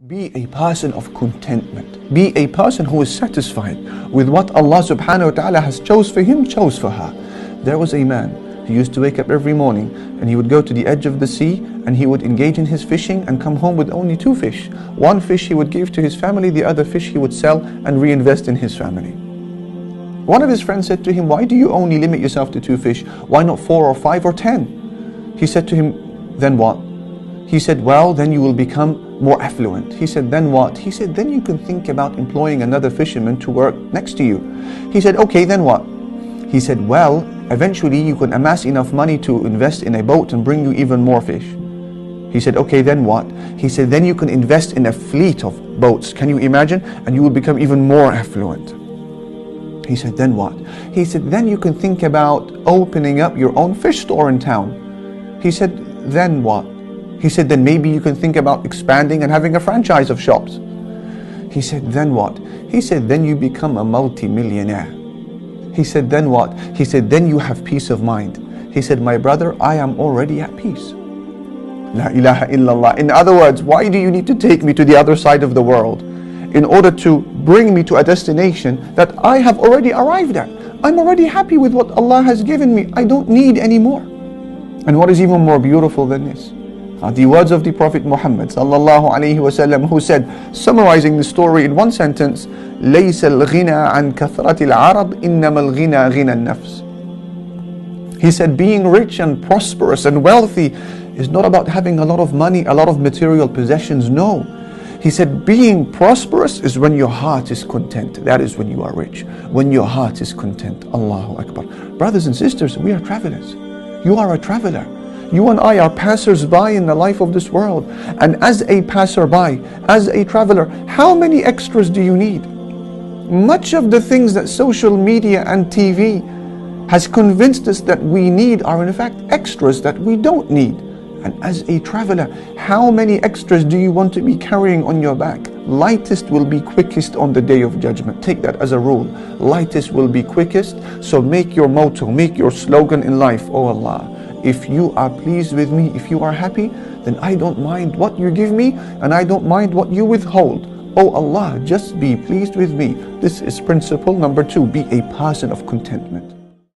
Be a person of contentment. Be a person who is satisfied with what Allah subhanahu wa ta'ala has chose for him, chose for her. There was a man, he used to wake up every morning and he would go to the edge of the sea and he would engage in his fishing and come home with only 2 fish. 1 fish he would give to his family, the other fish he would sell and reinvest in his family. One of his friends said to him, "Why do you only limit yourself to 2 fish? Why not 4 or 5 or 10? He said to him, "Then what?" He said, "Well, then you will become more affluent." He said, "Then what?" He said, "Then you can think about employing another fisherman to work next to you." He said, "Okay, then what?" He said, "Well, eventually you can amass enough money to invest in a boat and bring you even more fish." He said, "Okay, then what?" He said, "Then you can invest in a fleet of boats. Can you imagine? And you will become even more affluent." He said, "Then what?" He said, "Then you can think about opening up your own fish store in town." He said, "Then what?" He said, "Then maybe you can think about expanding and having a franchise of shops." He said, "Then what?" He said, "Then you become a multi-millionaire." He said, "Then what?" He said, "Then you have peace of mind." He said, "My brother, I am already at peace." La ilaha illallah. In other words, why do you need to take me to the other side of the world in order to bring me to a destination that I have already arrived at? I'm already happy with what Allah has given me. I don't need any more. And what is even more beautiful than this? The words of the Prophet Muhammad sallallahu alaihi wasallam, who said, summarizing the story in one sentence, لَيْسَ الْغِنَى عَنْ كَثْرَةِ الْعَرَضِ إِنَّمَا الْغِنَى غِنَى النَّفْسِ. He said, being rich and prosperous and wealthy is not about having a lot of money, a lot of material possessions. No. He said, being prosperous is when your heart is content. That is when you are rich. When your heart is content. Allahu Akbar. Brothers and sisters, we are travelers. You are a traveler. You and I are passers-by in the life of this world. And as a passerby, as a traveler, how many extras do you need? Much of the things that social media and TV has convinced us that we need are in fact extras that we don't need. And as a traveler, how many extras do you want to be carrying on your back? Lightest will be quickest on the day of judgment. Take that as a rule. Lightest will be quickest. So make your motto, make your slogan in life, "Oh Allah, if you are pleased with me, if you are happy, then I don't mind what you give me and I don't mind what you withhold. Oh Allah, just be pleased with me." This is principle number 2. Be a person of contentment.